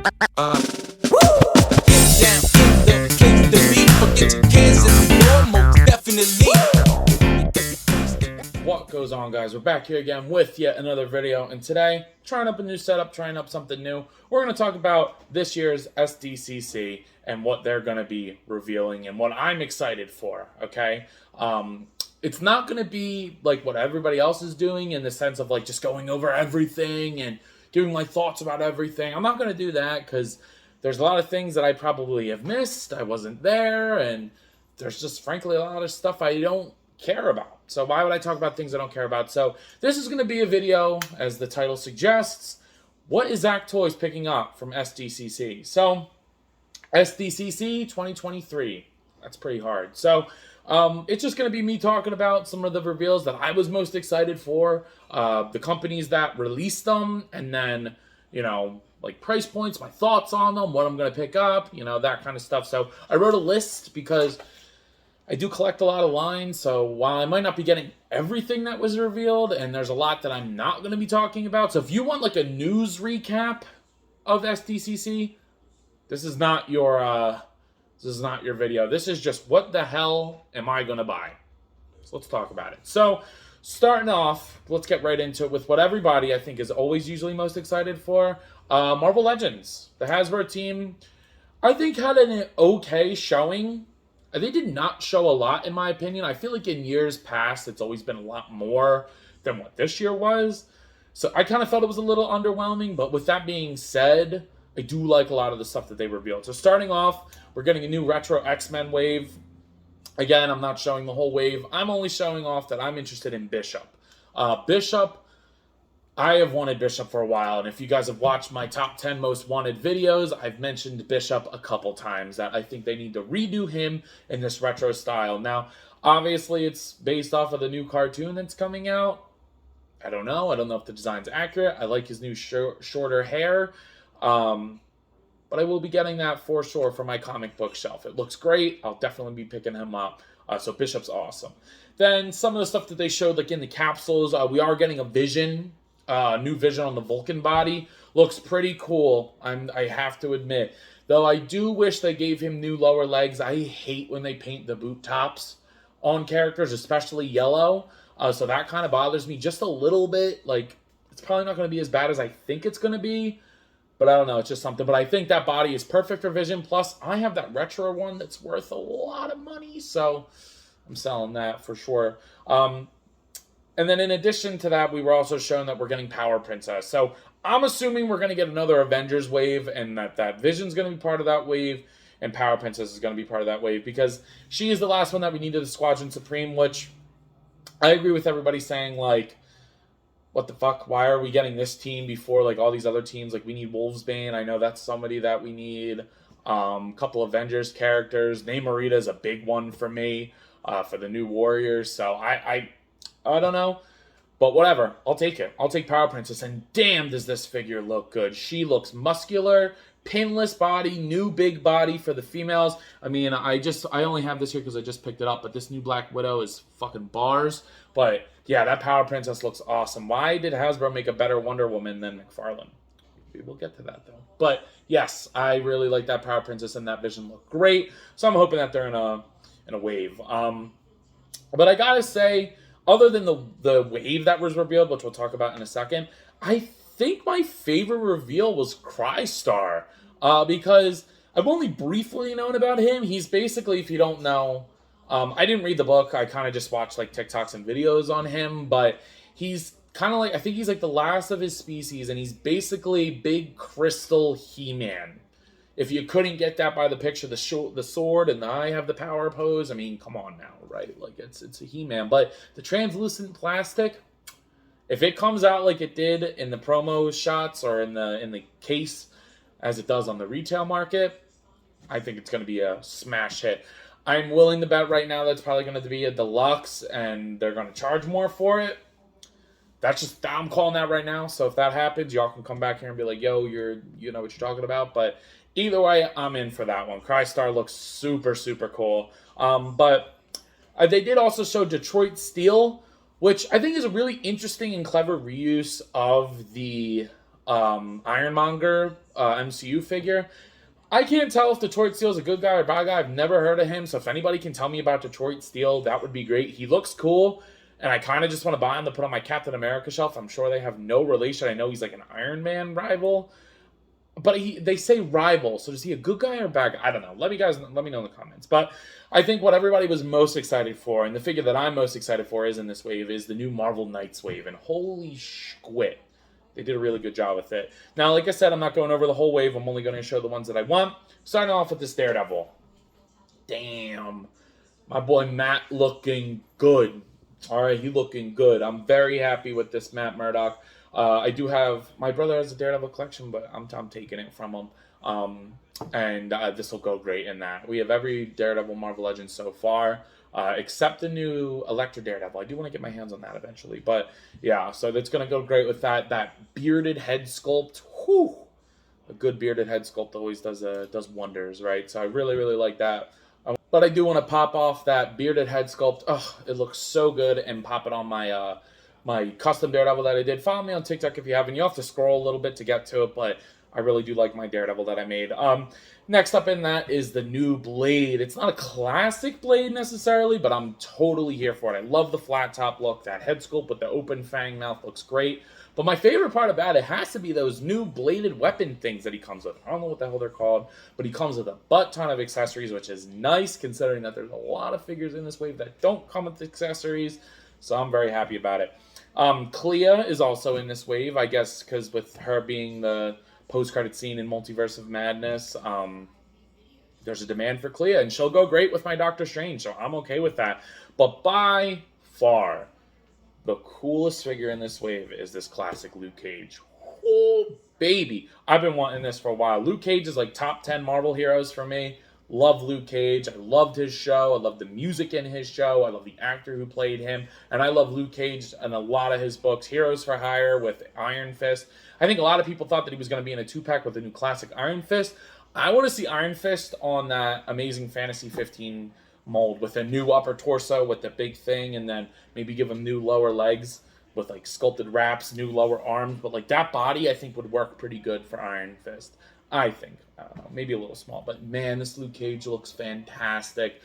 Down in the place to be. Forget your cares and the most definitely. What goes on, guys? We're back here again with yet another video, and today, trying up a new setup, trying up something new. We're going to talk about this year's SDCC and what they're going to be revealing and what I'm excited for, okay? It's not going to be like what everybody else is doing in the sense of like just going over everything and giving my thoughts about everything. I'm not going to do that because there's a lot of things that I probably have missed. I wasn't there, and there's just frankly a lot of stuff I don't care about. So why would I talk about things I don't care about? So this is going to be a video, as the title suggests. What is ZaccToys picking up from SDCC? So SDCC 2023. That's pretty hard. So it's just going to be me talking about some of the reveals that I was most excited for, the companies that released them, and then, you know, like price points, my thoughts on them, what I'm going to pick up, you know, that kind of stuff. So I wrote a list because I do collect a lot of lines, so while I might not be getting everything that was revealed, and there's a lot that I'm not going to be talking about, so if you want like a news recap of SDCC, this is not your video. This is just what the hell am I going to buy? So let's talk about it. So starting off, let's get right into it with what everybody I think is always usually most excited for. Marvel Legends. The Hasbro team, I think, had an okay showing. They did not show a lot, in my opinion. I feel like in years past, it's always been a lot more than what this year was. So I kind of felt it was a little underwhelming. But with that being said, I do like a lot of the stuff that they revealed. So starting off, we're getting a new retro X-Men wave. Again, I'm not showing the whole wave. I'm only showing off that I'm interested in Bishop. Bishop, I have wanted Bishop for a while, and if you guys have watched my top 10 most wanted videos, I've mentioned Bishop a couple times, that I think they need to redo him in this retro style. Now, obviously, it's based off of the new cartoon that's coming out. I don't know. I don't know if the design's accurate. I like his new shorter hair, but I will be getting that for sure for my comic book shelf. It looks great. I'll definitely be picking him up. So Bishop's awesome. Then some of the stuff that they showed, like in the capsules, we are getting a Vision. New Vision on the Vulcan body. Looks pretty cool, I have to admit. Though I do wish they gave him new lower legs. I hate when they paint the boot tops on characters, especially yellow. So that kind of bothers me just a little bit. Like, it's probably not going to be as bad as I think it's going to be. But I don't know, it's just something. But I think that body is perfect for Vision. Plus, I have that retro one that's worth a lot of money. So I'm selling that for sure. And then in addition to that, we were also shown that we're getting Power Princess. So I'm assuming we're going to get another Avengers wave, and that Vision's going to be part of that wave, and Power Princess is going to be part of that wave, because she is the last one that we needed, the Squadron Supreme, which I agree with everybody saying, like, what the fuck? Why are we getting this team before, like, all these other teams? Like, we need Wolvesbane. I know that's somebody that we need. Couple Avengers characters. Namorita is a big one for me, for the new Warriors. So I don't know, but whatever. I'll take it. I'll take Power Princess, and damn, does this figure look good. She looks muscular, pinless body, new big body for the females. I mean, I only have this here because I just picked it up, but this new Black Widow is fucking bars. But yeah, that Power Princess looks awesome. Why did Hasbro make a better Wonder Woman than McFarlane? We'll get to that, though. But yes, I really like that Power Princess, and that Vision look great. So I'm hoping that they're in a wave. But I gotta say, other than the wave that was revealed, which we'll talk about in a second, I think my favorite reveal was Crystar, because I've only briefly known about him. He's basically, if you don't know, I didn't read the book. I kind of just watched like TikToks and videos on him, but he's kind of like, I think he's like the last of his species, and he's basically big crystal He-Man. If you couldn't get that by the picture, the sword and the I have the power pose, I mean, come on now, right? Like, it's a He-Man. But the translucent plastic, if it comes out like it did in the promo shots or in the case as it does on the retail market, I think it's going to be a smash hit. I'm willing to bet right now that's probably going to be a deluxe, and they're going to charge more for it. I'm calling that right now. So if that happens, y'all can come back here and be like, yo, you know what you're talking about. But either way, I'm in for that one. Crystar looks super, super cool. But they did also show Detroit Steel, which I think is a really interesting and clever reuse of the Ironmonger MCU figure. I can't tell if Detroit Steel is a good guy or bad guy. I've never heard of him, so if anybody can tell me about Detroit Steel, that would be great. He looks cool, and I kind of just want to buy him to put on my Captain America shelf. I'm sure they have no relation. I know he's like an Iron Man rival, but they say rival, so is he a good guy or a bad guy? I don't know. Let me know in the comments. But I think what everybody was most excited for, and the figure that I'm most excited for is in this wave, is the new Marvel Knights wave, and holy squid. They did a really good job with it. Now, like I said, I'm not going over the whole wave. I'm only going to show the ones that I want. Starting off with this Daredevil. Damn. My boy Matt looking good. All right, he looking good. I'm very happy with this Matt Murdock. I do have... My brother has a Daredevil collection, but I'm taking it from him. And this will go great in that. We have every Daredevil Marvel Legends so far. Except the new Electra Daredevil. I do want to get my hands on that eventually. But, yeah, so that's going to go great with that. That bearded head sculpt. Whew. A good bearded head sculpt always does wonders, right? So I really, really like that. But I do want to pop off that bearded head sculpt. Oh, it looks so good. And pop it on my my custom Daredevil that I did. Follow me on TikTok if you haven't. You'll have to scroll a little bit to get to it, but I really do like my Daredevil that I made. Next up in that is the new Blade. It's not a classic Blade necessarily, but I'm totally here for it. I love the flat top look. That head sculpt with the open fang mouth looks great. But my favorite part about it has to be those new bladed weapon things that he comes with. I don't know what the hell they're called, but he comes with a butt ton of accessories, which is nice considering that there's a lot of figures in this wave that don't come with accessories. So I'm very happy about it. Clea is also in this wave, I guess, because with her being the post-credit scene in Multiverse of Madness, there's a demand for Clea, and she'll go great with my Doctor Strange, so I'm okay with that. But by far, the coolest figure in this wave is this classic Luke Cage. Oh, baby. I've been wanting this for a while. Luke Cage is like top 10 Marvel heroes for me. Love Luke Cage. I loved his show. I love the music in his show. I love the actor who played him. And I love Luke Cage and a lot of his books. Heroes for Hire with Iron Fist. I think a lot of people thought that he was going to be in a 2-pack with the new classic Iron Fist. I want to see Iron Fist on that Amazing Fantasy 15 mold with a new upper torso with the big thing, and then maybe give him new lower legs with like sculpted wraps, new lower arms. But like that body I think would work pretty good for Iron Fist. I think. I don't know, maybe a little small, but man, this Luke Cage looks fantastic.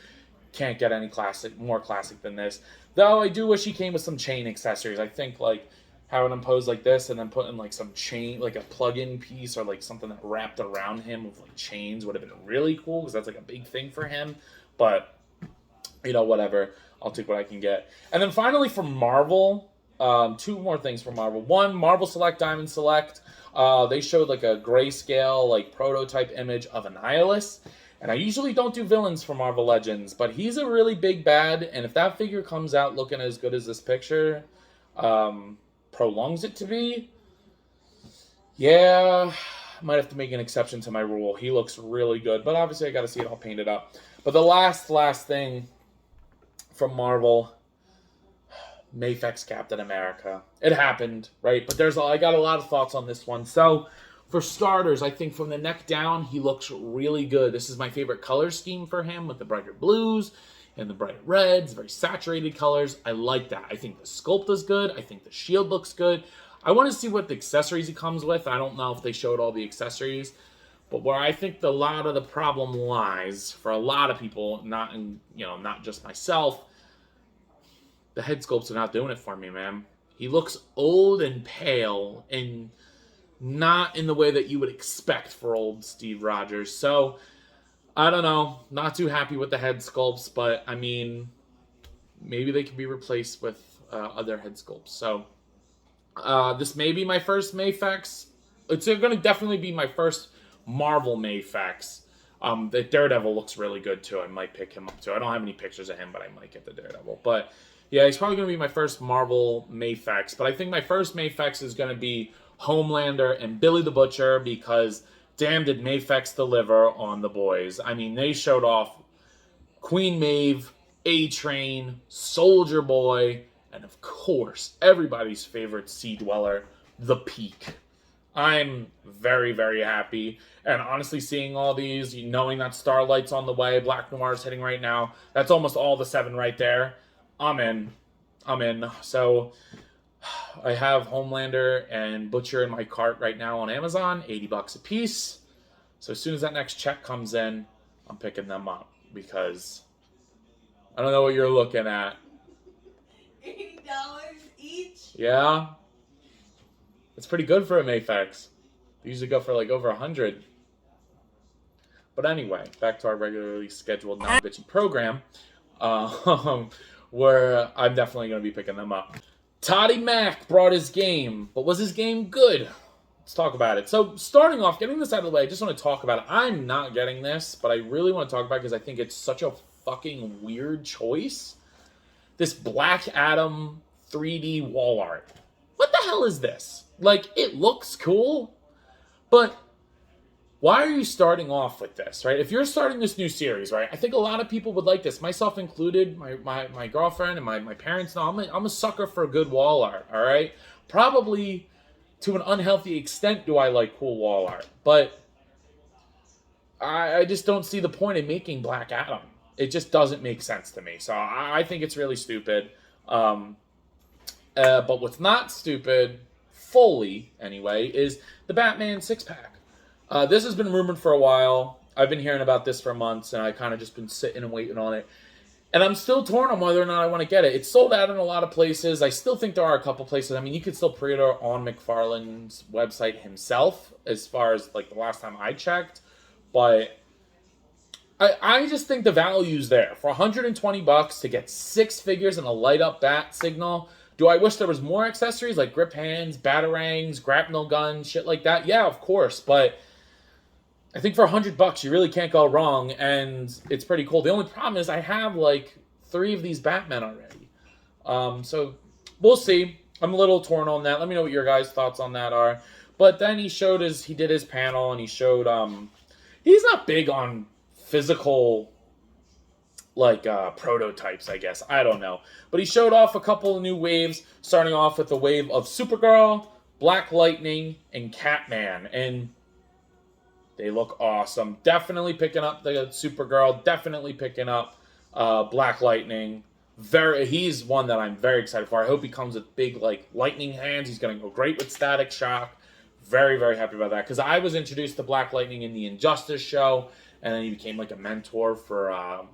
Can't get any more classic than this. Though I do wish he came with some chain accessories. I think like having him pose like this and then putting like some chain, like a plug-in piece or like something that wrapped around him with like chains would have been really cool because that's like a big thing for him. But you know, whatever. I'll take what I can get. And then finally from Marvel, two more things from Marvel. One, Marvel Select Diamond Select. They showed like a grayscale, like prototype image of Annihilus. And I usually don't do villains for Marvel Legends, but he's a really big bad. And if that figure comes out looking as good as this picture prolongs it to be, yeah, might have to make an exception to my rule. He looks really good, but obviously I got to see it all painted up. But the last thing from Marvel, Mafex Captain America. It happened, right? But I got a lot of thoughts on this one. So, for starters, I think from the neck down, he looks really good. This is my favorite color scheme for him with the brighter blues and the bright reds, very saturated colors. I like that. I think the sculpt is good. I think the shield looks good. I want to see what the accessories he comes with. I don't know if they showed all the accessories. But where I think a lot of the problem lies, for a lot of people, not just myself, the head sculpts are not doing it for me, man. He looks old and pale and not in the way that you would expect for old Steve Rogers. So, I don't know. Not too happy with the head sculpts, but, I mean, maybe they can be replaced with other head sculpts. So, this may be my first Mafex. It's going to definitely be my first Marvel Mafex. The Daredevil looks really good, too. I might pick him up, too. I don't have any pictures of him, but I might get the Daredevil. But yeah, he's probably going to be my first Marvel Mafex. But I think my first Mafex is going to be Homelander and Billy the Butcher because damn did Mafex deliver on the boys. I mean, they showed off Queen Maeve, A-Train, Soldier Boy, and of course, everybody's favorite Sea Dweller, the Peak. I'm very, very happy. And honestly, seeing all these, knowing that Starlight's on the way, Black Noir's hitting right now, that's almost all the 7 right there. I'm in. So, I have Homelander and Butcher in my cart right now on Amazon, $80 a piece. So as soon as that next check comes in, I'm picking them up because I don't know what you're looking at. $80 each? Yeah. It's pretty good for a Mayfex. They usually go for like over 100. But anyway, back to our regularly scheduled non-bitchy program, where I'm definitely going to be picking them up. Toddy Mac brought his game, but was his game good? Let's talk about it. So starting off, getting this out of the way, I just want to talk about it. I'm not getting this, but I really want to talk about it because I think it's such a fucking weird choice. This Black Adam 3D wall art. What the hell is this? Like, it looks cool, but why are you starting off with this, right? If you're starting this new series, right, I think a lot of people would like this, myself included, my girlfriend and my parents know I'm a sucker for good wall art, all right? Probably to an unhealthy extent do I like cool wall art, but I just don't see the point in making Black Adam. It just doesn't make sense to me. So I think it's really stupid. But what's not stupid, fully anyway, is the Batman 6-pack. This has been rumored for a while. I've been hearing about this for months, and I kind of just been sitting and waiting on it. And I'm still torn on whether or not I want to get it. It's sold out in a lot of places. I still think there are a couple places. I mean, you could still pre-order on McFarlane's website himself, as far as like the last time I checked. But I just think the value's there. For $120 to get 6 figures and a light-up bat signal. Do I wish there was more accessories like grip hands, batarangs, grapnel guns, shit like that? Yeah, of course. But I think for $100, you really can't go wrong, and it's pretty cool. The only problem is I have like 3 of these Batmen already. So we'll see. I'm a little torn on that. Let me know what your guys' thoughts on that are. But then he did his panel, and he showed, he's not big on physical, like, prototypes, I guess. I don't know. But he showed off a couple of new waves, starting off with the wave of Supergirl, Black Lightning, and Catman. And they look awesome. Definitely picking up the Supergirl. Definitely picking up Black Lightning. He's one that I'm very excited for. I hope he comes with big, like, lightning hands. He's going to go great with Static Shock. Very, very happy about that. Because I was introduced to Black Lightning in the Injustice show. And then he became, like, a mentor for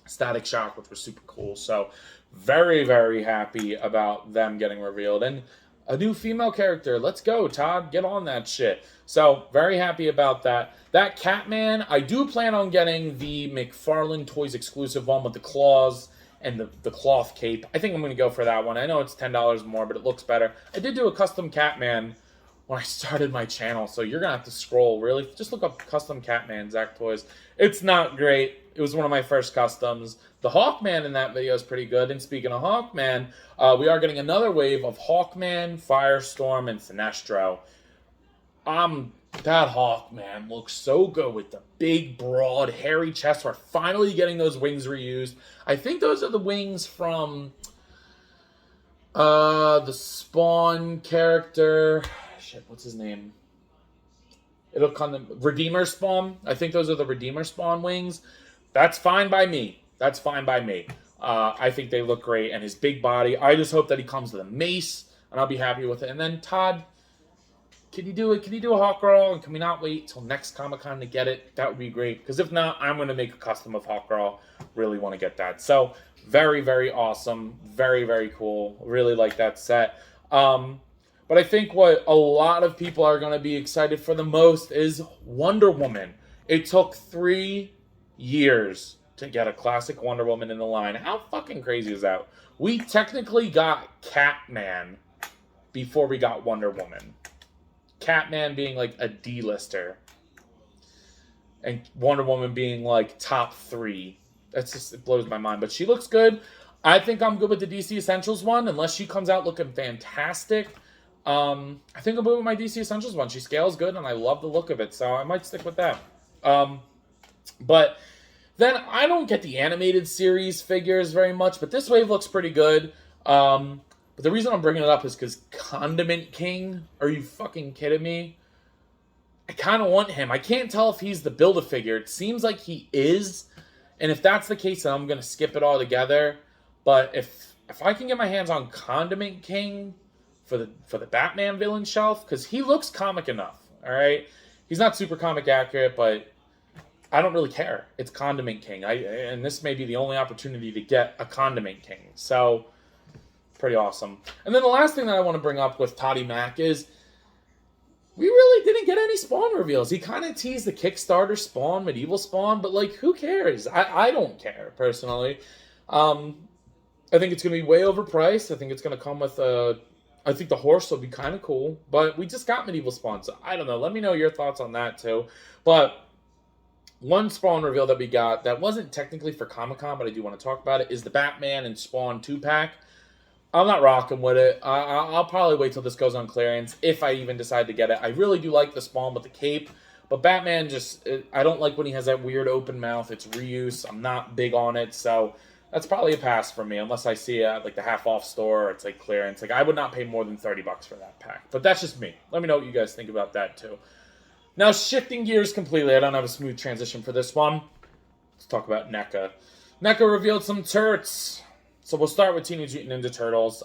Static Shock, which was super cool. So very, very happy about them getting revealed. And a new female character. Let's go, Todd. Get on that shit. So, very happy about that. That Catman, I do plan on getting the McFarlane Toys exclusive one with the claws and the cloth cape. I think I'm going to go for that one. I know it's $10 more, but it looks better. I did do a custom Catman when I started my channel, so you're going to have to scroll, really. Just look up custom Catman, ZaccToys. It's not great. It was one of my first customs. The Hawkman in that video is pretty good. And speaking of Hawkman, we are getting another wave of Hawkman, Firestorm, and Sinestro. That Hawkman looks so good with the big, broad, hairy chest. We're finally getting those wings reused. I think those are the wings from the Spawn character. Shit, what's his name? It'll come Redeemer Spawn. I think those are the Redeemer Spawn wings. That's fine by me. That's fine by me. I think they look great. And his big body. I just hope that he comes with a mace. And I'll be happy with it. And then, Todd, can you do it? Can you do a Hawkgirl? And can we not wait till next Comic-Con to get it? That would be great. Because if not, I'm going to make a custom of Hawkgirl. Really want to get that. So, very, very awesome. Very, very cool. Really like that set. But I think what a lot of people are going to be excited for the most is Wonder Woman. It took 3 years to get a classic Wonder Woman in the line. How fucking crazy is that? We technically got Catman before we got Wonder Woman. Catman being like a D-lister. And Wonder Woman being like top 3. That's just, it blows my mind. But she looks good. I think I'm good with the DC Essentials one, unless she comes out looking fantastic. I think I'll move with my DC Essentials one. She scales good, and I love the look of it, so I might stick with that. But then I don't get the animated series figures very much, but this wave looks pretty good. But the reason I'm bringing it up is because Condiment King, are you fucking kidding me? I kind of want him. I can't tell if he's the Build-A-Figure. It seems like he is, and if that's the case, then I'm going to skip it all together. But if if I can get my hands on Condiment King for the Batman villain shelf, because he looks comic enough, all right? He's not super comic accurate, but I don't really care. It's Condiment King. And this may be the only opportunity to get a Condiment King. So, pretty awesome. And then the last thing that I want to bring up with Toddy Mac is we really didn't get any Spawn reveals. He kind of teased the Kickstarter Spawn, Medieval Spawn, but, like, who cares? I don't care, personally. I think it's going to be way overpriced. I think it's going to come with I think the horse will be kind of cool. But we just got Medieval Spawn, so I don't know. Let me know your thoughts on that, too. But one Spawn reveal that we got that wasn't technically for Comic-Con, but I do want to talk about it, is the Batman and Spawn 2-pack. I'm not rocking with it. I'll probably wait till this goes on clearance, if I even decide to get it. I really do like the Spawn with the cape, but Batman just, I don't like when he has that weird open mouth. It's reuse. I'm not big on it, so that's probably a pass for me, unless I see it at like the half-off store or it's like clearance. Like, I would not pay more than $30 for that pack, but that's just me. Let me know what you guys think about that, too. Now, shifting gears completely, I don't have a smooth transition for this one. Let's talk about NECA. NECA revealed some turrets. So we'll start with Teenage Mutant Ninja Turtles.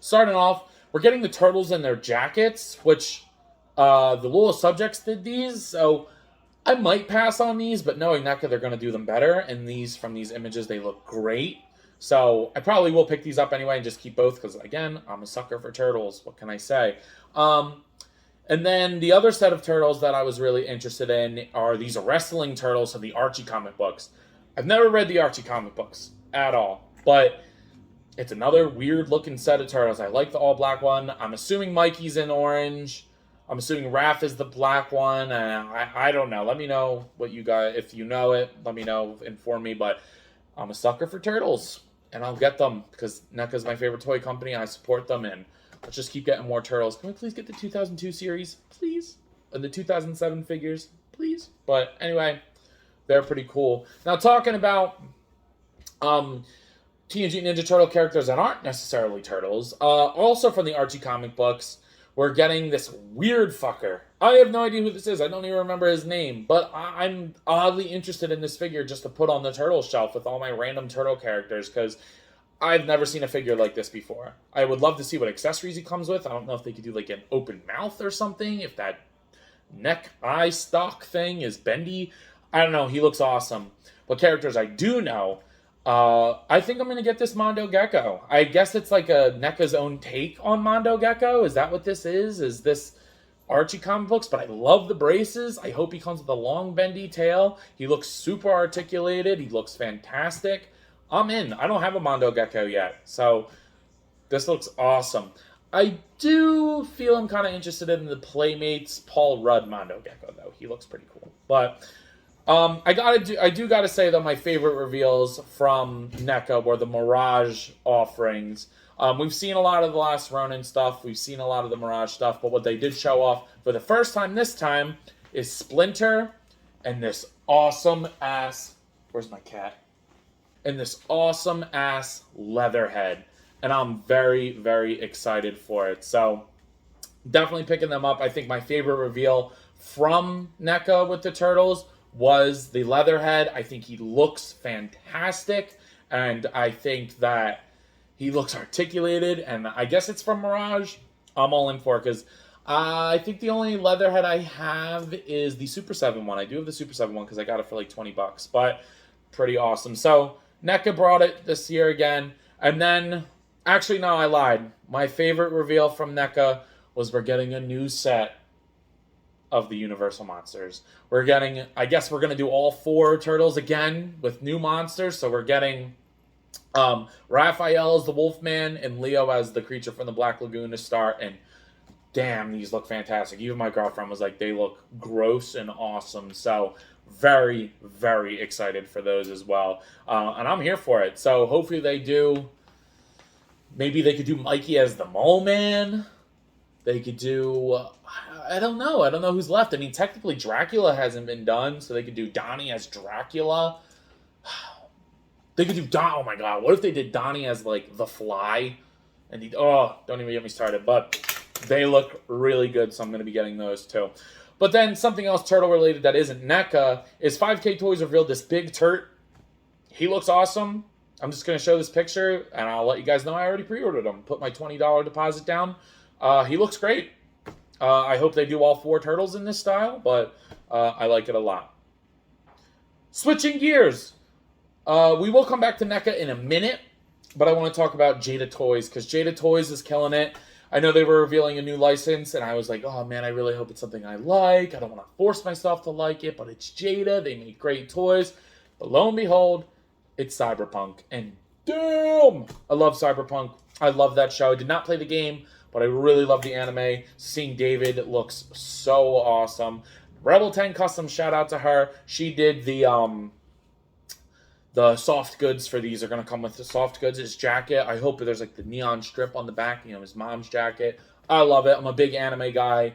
Starting off, we're getting the turtles in their jackets, which the Lula Subjects did these, so I might pass on these, but knowing NECA, they're going to do them better, and these, from these images, they look great. So I probably will pick these up anyway and just keep both, because, again, I'm a sucker for turtles. What can I say? And then the other set of turtles that I was really interested in are these wrestling turtles from the Archie comic books. I've never read the Archie comic books at all, but it's another weird-looking set of turtles. I like the all-black one. I'm assuming Mikey's in orange. I'm assuming Raph is the black one. I don't know. Let me know what you guys, if you know it, let me know, inform me. But I'm a sucker for turtles, and I'll get them because NECA's my favorite toy company. I support them, and let's just keep getting more turtles. Can we please get the 2002 series, please? And the 2007 figures, please? But anyway, they're pretty cool. Now, talking about Teenage Mutant Ninja Turtle characters that aren't necessarily turtles, also from the Archie comic books, we're getting this weird fucker. I have no idea who this is. I don't even remember his name, but I'm oddly interested in this figure just to put on the turtle shelf with all my random turtle characters, because I've never seen a figure like this before. I would love to see what accessories he comes with. I don't know if they could do like an open mouth or something, if that neck eye stock thing is bendy. I don't know. He looks awesome. What characters I do know, I think I'm going to get this Mondo Gecko. I guess it's like a NECA's own take on Mondo Gecko. Is that what this is? Is this Archie comic books? But I love the braces. I hope he comes with a long bendy tail. He looks super articulated. He looks fantastic. I'm in. I don't have a Mondo Gecko yet, so this looks awesome. I do feel I'm kind of interested in the Playmates Paul Rudd Mondo Gecko, though. He looks pretty cool. But I do gotta say, though, my favorite reveals from NECA were the Mirage offerings. We've seen a lot of the Last Ronin stuff. We've seen a lot of the Mirage stuff, but what they did show off for the first time this time is Splinter and this awesome-ass... Where's my cat? And this awesome-ass Leatherhead. And I'm very, very excited for it. So, definitely picking them up. I think my favorite reveal from NECA with the Turtles was the Leatherhead. I think he looks fantastic. And I think that he looks articulated. And I guess it's from Mirage. I'm all in for it because I think the only Leatherhead I have is the Super 7 one. I do have the Super 7 one because I got it for like $20. But pretty awesome. So, NECA brought it this year again. And then, actually, no, I lied. My favorite reveal from NECA was we're getting a new set of the Universal Monsters. We're getting, I guess we're going to do all 4 turtles again with new monsters. So we're getting Raphael as the Wolfman and Leo as the creature from the Black Lagoon to start. And damn, these look fantastic. Even my girlfriend was like, they look gross and awesome. So very, very excited for those as well. And I'm here for it. So hopefully they do. Maybe they could do Mikey as the Mole Man. They could do... I don't know. I don't know who's left. I mean, technically Dracula hasn't been done. So they could do Donnie as Dracula. They could do... Oh my god. What if they did Donnie as, like, the Fly? And don't even get me started. But they look really good. So I'm going to be getting those too. But then something else turtle-related that isn't NECA is 5K Toys revealed this big Turt. He looks awesome. I'm just going to show this picture, and I'll let you guys know I already pre-ordered him. Put my $20 deposit down. He looks great. I hope they do all 4 turtles in this style, but I like it a lot. Switching gears. We will come back to NECA in a minute, but I want to talk about ZaccToys, because ZaccToys is killing it. I know they were revealing a new license, and I was like, oh man, I really hope it's something I like. I don't want to force myself to like it, but it's Jada. They make great toys. But lo and behold, it's Cyberpunk. And damn! I love Cyberpunk. I love that show. I did not play the game, but I really love the anime. Seeing David, it looks so awesome. Rebel 10 Custom, shout out to her. She did the soft goods for these. Are going to come with the soft goods. His jacket. I hope there's like the neon strip on the back, his mom's jacket. I love it. I'm a big anime guy,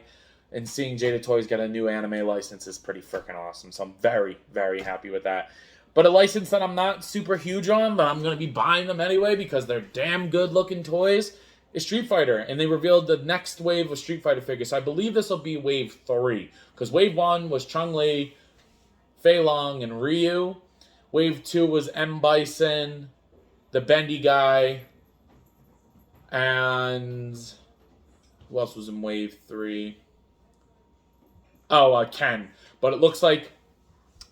and seeing ZaccToys get a new anime license is pretty freaking awesome. So I'm very, very happy with that. But a license that I'm not super huge on, but I'm going to be buying them anyway because they're damn good looking toys, is Street Fighter. And they revealed the next wave of Street Fighter figures. So I believe this will be wave 3. Because wave 1 was Chun-Li, Fei Long, and Ryu. Wave 2 was M. Bison, the Bendy guy, and who else was in wave 3? Oh, Ken. But it looks like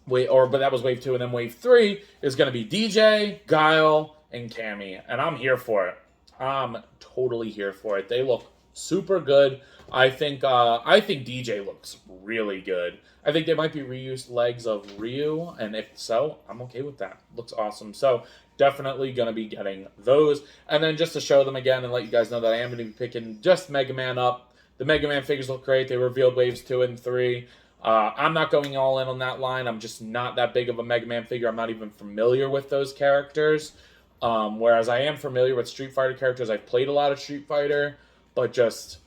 but that was wave 2, and then wave 3 is going to be DJ, Guile, and Cammy, and I'm here for it. I'm totally here for it. They look super good. I think DJ looks really good. I think they might be reused legs of Ryu, and if so, I'm okay with that. Looks awesome. So definitely going to be getting those. And then just to show them again and let you guys know that I am going to be picking just Mega Man up. The Mega Man figures look great. They revealed waves 2 and 3. I'm not going all in on that line. I'm just not that big of a Mega Man figure. I'm not even familiar with those characters. Whereas I am familiar with Street Fighter characters. I've played a lot of Street Fighter, but just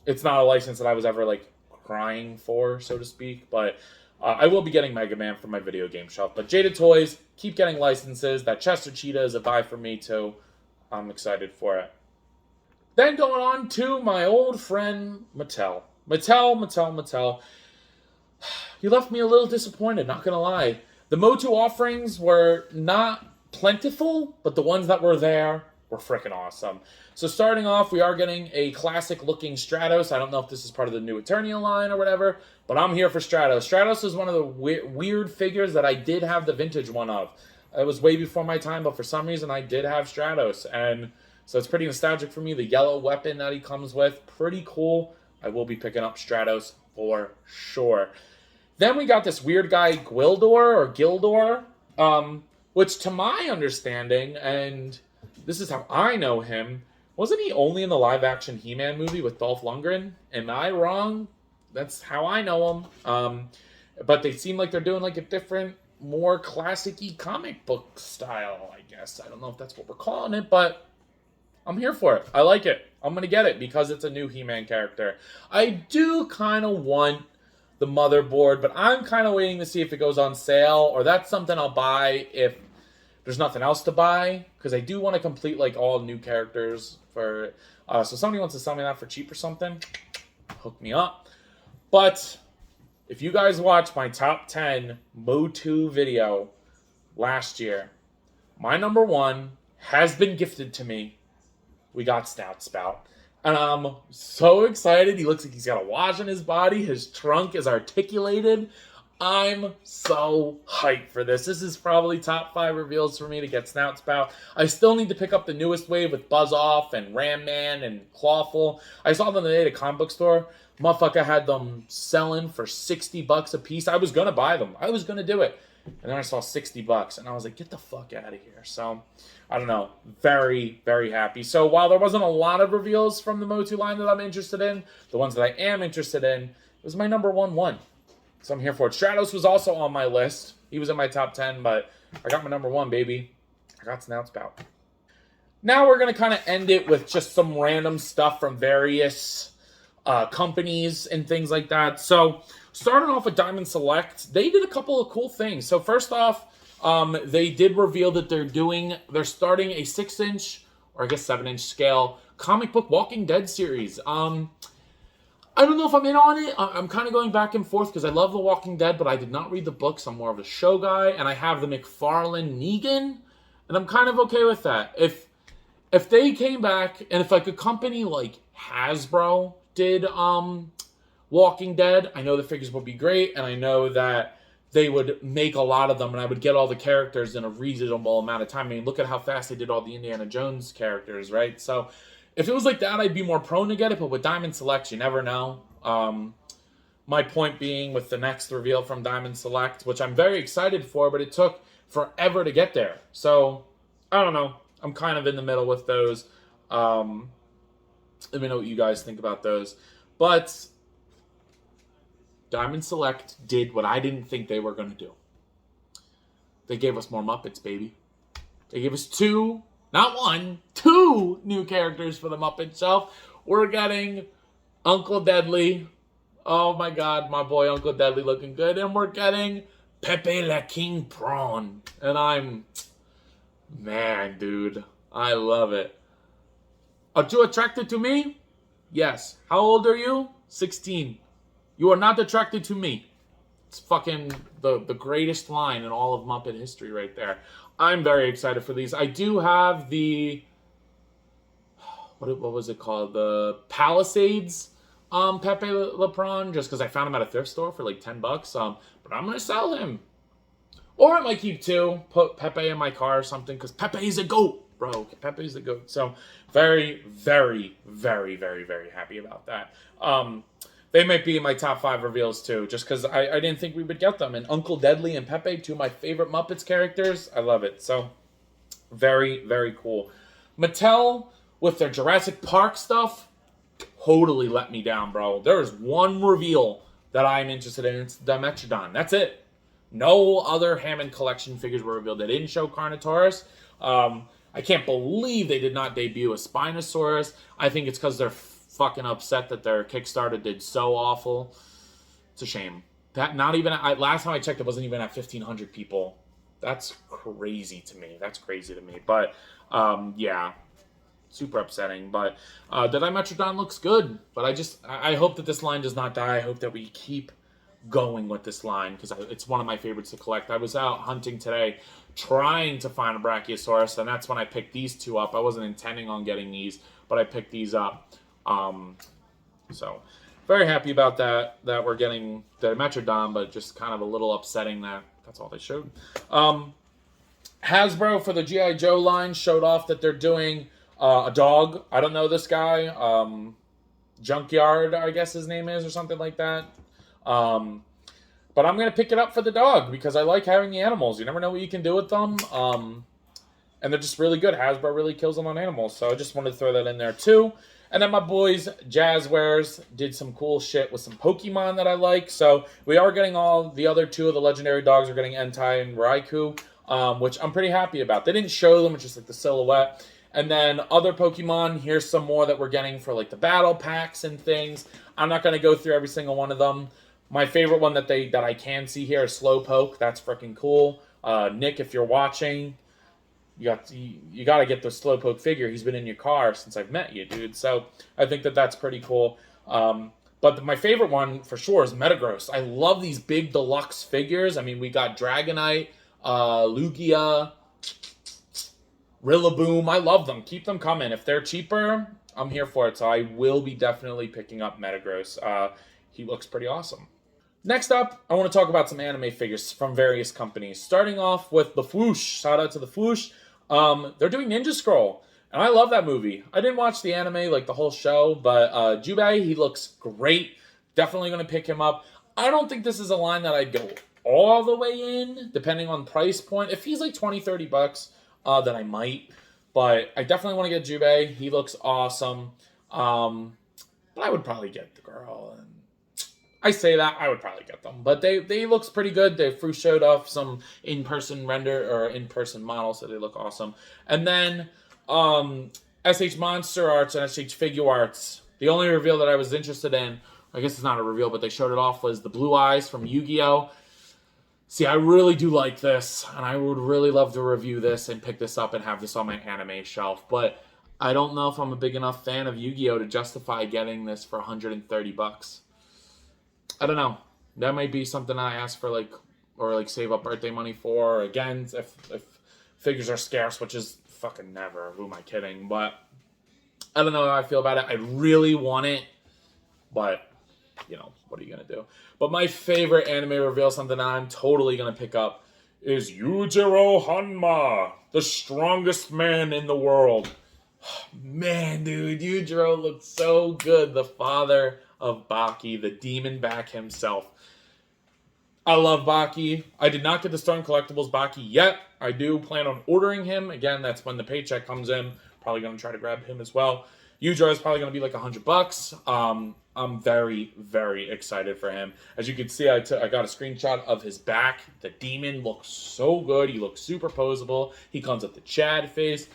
it's not a license that I was ever like crying for, so to speak. But I will be getting Mega Man for my video game shelf. But ZaccToys, keep getting licenses. That Chester Cheetah is a buy for me too. I'm excited for it. Then going on to my old friend Mattel. Mattel. You left me a little disappointed, not gonna lie. The Motu offerings were not plentiful, but the ones that were there were freaking awesome. So starting off, we are getting a classic looking Stratos. I don't know if this is part of the new Eternia line or whatever, but I'm here for Stratos. Stratos is one of the weird figures that I did have the vintage one of. It was way before my time, but for some reason I did have Stratos, and so it's pretty nostalgic for me. The yellow weapon that he comes with, pretty cool. I will be picking up Stratos for sure. Then we got this weird guy, Gildor, which to my understanding, and this is how I know him, wasn't he only in the live-action He-Man movie with Dolph Lundgren? Am I wrong? That's how I know him. But they seem like they're doing like a different, more classic-y comic book style, I guess. I don't know if that's what we're calling it, but I'm here for it. I like it. I'm going to get it because it's a new He-Man character. I do kind of want the motherboard, but I'm kind of waiting to see if it goes on sale, or that's something I'll buy if there's nothing else to buy, because I do want to complete like all new characters for so somebody wants to sell me that for cheap or something, hook me up. But if you guys watch my top 10 Motu video last year, my number 1 has been gifted to me. We got Snout Spout. And I'm so excited. He looks like he's got a watch on his body. His trunk is articulated. I'm so hyped for this. This is probably top 5 reveals for me to get Snout Spout. I still need to pick up the newest wave with Buzz Off and Ram Man and Clawful. I saw them today at a comic book store. Motherfucker had them selling for $60 a piece. I was going to buy them. I was going to do it. And then I saw $60 and I was like, get the fuck out of here. So, I don't know. Very, very happy. So, while there wasn't a lot of reveals from the Motu line that I'm interested in, the ones that I am interested in, it was my number 1. So, I'm here for it. Stratos was also on my list. He was in my top 10, but I got my number 1, baby. I got Snout Spout. Now, we're going to kind of end it with just some random stuff from various companies and things like that. So, starting off with Diamond Select, they did a couple of cool things. So first off, they did reveal that they're starting a 6-inch, or I guess 7-inch scale, comic book Walking Dead series. I don't know if I'm in on it. I'm kind of going back and forth because I love The Walking Dead, but I did not read the books. I'm more of a show guy, and I have the McFarlane Negan, and And I'm kind of okay with that. If they came back, and if like a company like Hasbro did Walking Dead, I know the figures would be great, and I know that they would make a lot of them, and I would get all the characters in a reasonable amount of time. I mean, look at how fast they did all the Indiana Jones characters, right? So if it was like that, I'd be more prone to get it, but with Diamond Select, you never know. My point being with the next reveal from Diamond Select, which I'm very excited for, but it took forever to get there. So, I don't know. I'm kind of in the middle with those. Let me know what you guys think about those. But Diamond Select did what I didn't think they were going to do. They gave us more Muppets, baby. They gave us two, not one, two new characters for the Muppet shelf. We're getting Uncle Deadly. Oh my God, my boy Uncle Deadly looking good. And we're getting Pepe Le King Prawn. And man, dude, I love it. Are you attracted to me? Yes. How old are you? 16. You are not attracted to me. It's fucking the greatest line in all of Muppet history right there. I'm very excited for these. I do have the, what was it called? The Palisades Pepe Le Prawn, just because I found him at a thrift store for like $10. But I'm going to sell him. Or I might keep two, put Pepe in my car or something, because Pepe is a goat, bro. Pepe's the goat. So very, very, very, very, very happy about that. They might be in my top 5 reveals too, just because I didn't think we would get them. And Uncle Deadly and Pepe, two of my favorite Muppets characters. I love it. So very, very cool. Mattel, with their Jurassic Park stuff, totally let me down, bro. There is one reveal that I'm interested in. It's the Dimetrodon. That's it. No other Hammond collection figures were revealed. They didn't show Carnotaurus. I can't believe they did not debut a Spinosaurus. I think it's because they're fucking upset that their Kickstarter did so awful. It's a shame. That not even last time I checked, it wasn't even at 1,500 people. That's crazy to me. But yeah, super upsetting. But the Dimetrodon looks good. But I hope that this line does not die. I hope that we keep going with this line, because it's one of my favorites to collect. I was out hunting today trying to find a Brachiosaurus, and that's when I picked these two up. I wasn't intending on getting these, but I picked these up. So very happy about that we're getting the Metrodon, but just kind of a little upsetting that that's all they showed. Hasbro for the G.I. Joe line showed off that they're doing a dog. I don't know this guy. Junkyard, I guess his name is, or something like that. But I'm going to pick it up for the dog because I like having the animals. You never know what you can do with them. And they're just really good. Hasbro really kills them on animals. So I just wanted to throw that in there too. And then my boys, Jazzwares, did some cool shit with some Pokemon that I like. So we are getting all the other two of the legendary dogs. We're getting Entei and Raikou, which I'm pretty happy about. They didn't show them. It's just like the silhouette. And then other Pokemon, here's some more that we're getting for like the battle packs and things. I'm not going to go through every single one of them. My favorite one that I can see here is Slowpoke. That's freaking cool. Nick, if you're watching, you got to get the Slowpoke figure. He's been in your car since I've met you, dude. So I think that that's pretty cool. But my favorite one for sure is Metagross. I love these big deluxe figures. I mean, we got Dragonite, Lugia, Rillaboom. I love them. Keep them coming. If they're cheaper, I'm here for it. So I will be definitely picking up Metagross. He looks pretty awesome. Next up, I want to talk about some anime figures from various companies. Starting off with the Fwoosh. Shout out to the Fwoosh. They're doing Ninja Scroll. And I love that movie. I didn't watch the anime, like the whole show, but Jubei, he looks great. Definitely going to pick him up. I don't think this is a line that I'd go all the way in, depending on price point. If he's like $20-$30, then I might. But I definitely want to get Jubei. He looks awesome. But I would probably get the girl. And I say that, I would probably get them. But they looks pretty good. They first showed off some in-person render or in-person models, so they look awesome. And then SH Monster Arts and SH Figure Arts. The only reveal that I was interested in, I guess it's not a reveal, but they showed it off, was the Blue Eyes from Yu-Gi-Oh! See, I really do like this, and I would really love to review this and pick this up and have this on my anime shelf. But I don't know if I'm a big enough fan of Yu-Gi-Oh! To justify getting this for $130. I don't know. That might be something I ask for, or save up birthday money for. Again, if figures are scarce, which is fucking never. Who am I kidding? But I don't know how I feel about it. I really want it, but you know, what are you gonna do? But my favorite anime reveal, something that I'm totally gonna pick up, is Yujiro Hanma, the strongest man in the world. Man, dude, Yujiro looks so good. The father of Baki, the demon back himself. I love Baki. I did not get the Storm Collectibles Baki yet. I do plan on ordering him. Again, that's when the paycheck comes in. Probably going to try to grab him as well. Yujiro is probably going to be like $100. I'm very, very excited for him. As you can see, I got a screenshot of his back. The demon looks so good. He looks super posable. He comes with the Chad face.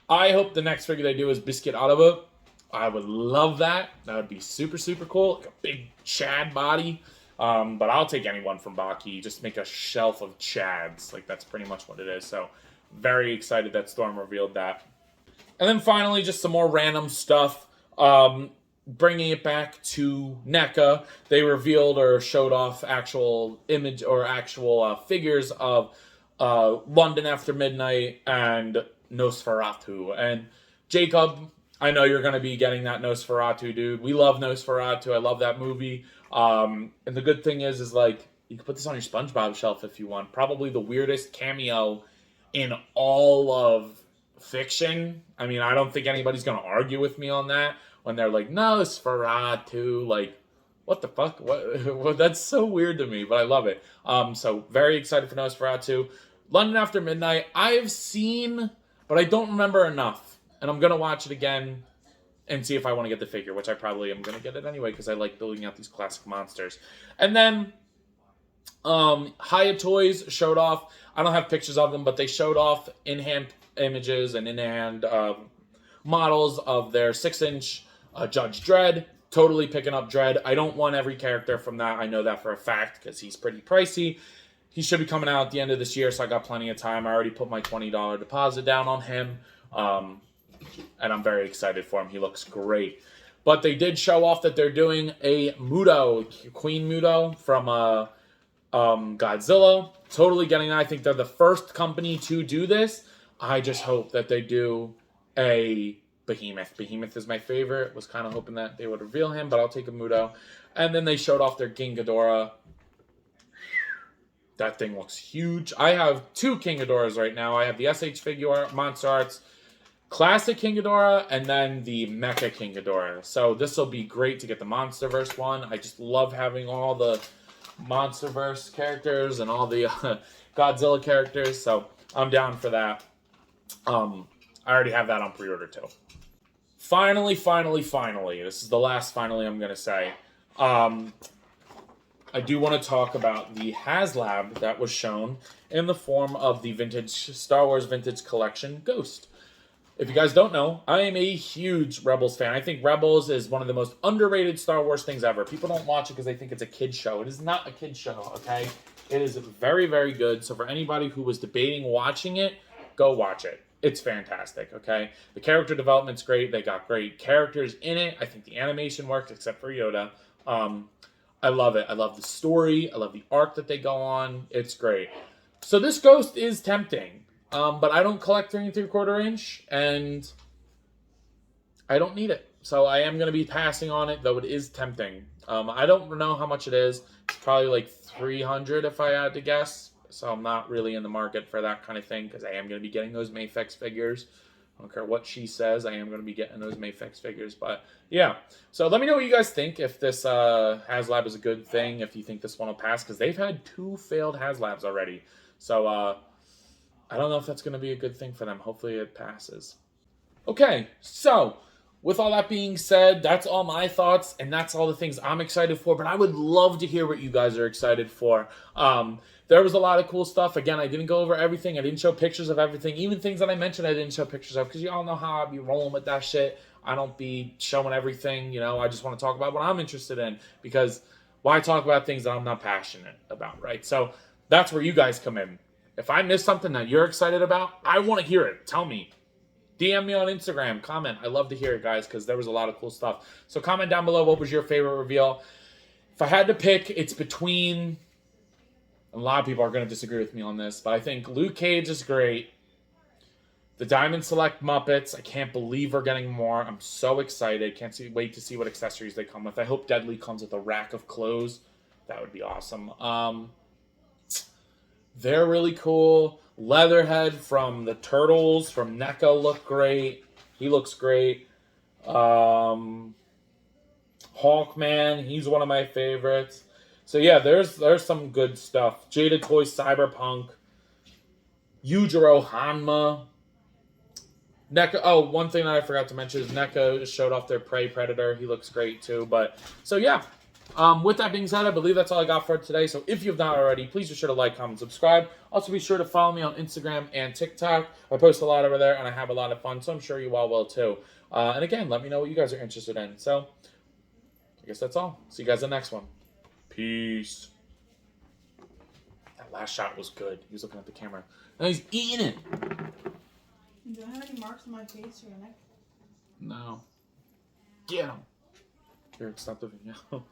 I hope the next figure they do is Biscuit Autobot. I would love that. That would be super, super cool. Like a big Chad body. But I'll take anyone from Baki. Just make a shelf of Chads. Like, that's pretty much what it is. So, very excited that Storm revealed that. And then finally, just some more random stuff. Bringing it back to NECA, they revealed or showed off actual image or actual figures of London After Midnight and Nosferatu. And Jacob, I know you're going to be getting that Nosferatu, dude. We love Nosferatu. I love that movie. And the good thing is like, you can put this on your SpongeBob shelf if you want. Probably the weirdest cameo in all of fiction. I mean, I don't think anybody's going to argue with me on that. When they're like, Nosferatu, like, what the fuck? What? That's so weird to me, but I love it. So very excited for Nosferatu. London After Midnight, I've seen, but I don't remember enough. And I'm going to watch it again and see if I want to get the figure, which I probably am going to get it anyway, because I like building out these classic monsters. And then, ZaccToys showed off, I don't have pictures of them, but they showed off in-hand images and in-hand models of their 6-inch Judge Dredd. Totally picking up Dredd. I don't want every character from that. I know that for a fact because he's pretty pricey. He should be coming out at the end of this year, so I got plenty of time. I already put my $20 deposit down on him, and I'm very excited for him. He looks great. But they did show off that they're doing a Muto, Queen Muto from Godzilla. Totally getting that. I think they're the first company to do this. I just hope that they do a Behemoth. Behemoth is my favorite. Was kind of hoping that they would reveal him, but I'll take a Muto. And then they showed off their King Ghidorah. That thing looks huge. I have 2 King Ghidorahs right now. I have the SH Figure Monster Arts Classic King Ghidorah and then the Mecha King Ghidorah. So this will be great to get the Monsterverse one. I just love having all the Monsterverse characters and all the Godzilla characters. So I'm down for that. I already have that on pre-order too. Finally, this is the last finally I'm going to say. I do want to talk about the HasLab that was shown in the form of the vintage Star Wars Vintage Collection Ghost. If you guys don't know, I am a huge Rebels fan. I think Rebels is one of the most underrated Star Wars things ever. People don't watch it because they think it's a kid's show. It is not a kid's show, okay? It is very, very good. So for anybody who was debating watching it, go watch it. It's fantastic, okay? The character development's great. They got great characters in it. I think the animation works, except for Yoda. I love it. I love the story. I love the arc that they go on. It's great. So this Ghost is tempting. But I don't collect 3 3/4 inch, and I don't need it. So I am going to be passing on it, though it is tempting. I don't know how much it is. It's probably like $300 if I had to guess. So I'm not really in the market for that kind of thing, because I am going to be getting those Mafex figures. I don't care what she says. I am going to be getting those Mafex figures. But yeah. So let me know what you guys think, if this HasLab is a good thing, if you think this one will pass, because they've had 2 failed HasLabs already. So I don't know if that's going to be a good thing for them. Hopefully it passes. Okay, so with all that being said, that's all my thoughts, and that's all the things I'm excited for, but I would love to hear what you guys are excited for. There was a lot of cool stuff. Again, I didn't go over everything. I didn't show pictures of everything. Even things that I mentioned, I didn't show pictures of, because you all know how I be rolling with that shit. I don't be showing everything, you know. I just want to talk about what I'm interested in, because why talk about things that I'm not passionate about, right? So that's where you guys come in. If I missed something that you're excited about, I want to hear it. Tell me. DM me on Instagram. Comment. I love to hear it, guys, because there was a lot of cool stuff. So comment down below, what was your favorite reveal? If I had to pick, it's between... A lot of people are going to disagree with me on this, but I think Luke Cage is great. The Diamond Select Muppets. I can't believe we're getting more. I'm so excited. Wait to see what accessories they come with. I hope Deadly comes with a rack of clothes. That would be awesome. They're really cool. Leatherhead from the Turtles from NECA look great. He looks great. Hawkman, he's one of my favorites. So yeah, there's some good stuff. ZaccToys Cyberpunk. Yujiro Hanma. NECA. Oh, one thing that I forgot to mention is NECA showed off their Prey Predator. He looks great too. But so yeah. With that being said, I believe that's all I got for today. So if you've not already, please be sure to like, comment, subscribe. Also be sure to follow me on Instagram and TikTok. I post a lot over there and I have a lot of fun, so I'm sure you all will too. And again, let me know what you guys are interested in. So I guess that's all. See you guys in the next one. Peace. That last shot was good. He was looking at the camera. Now he's eating it. Do I have any marks on my face or neck? No. Get him. Here, stop the video.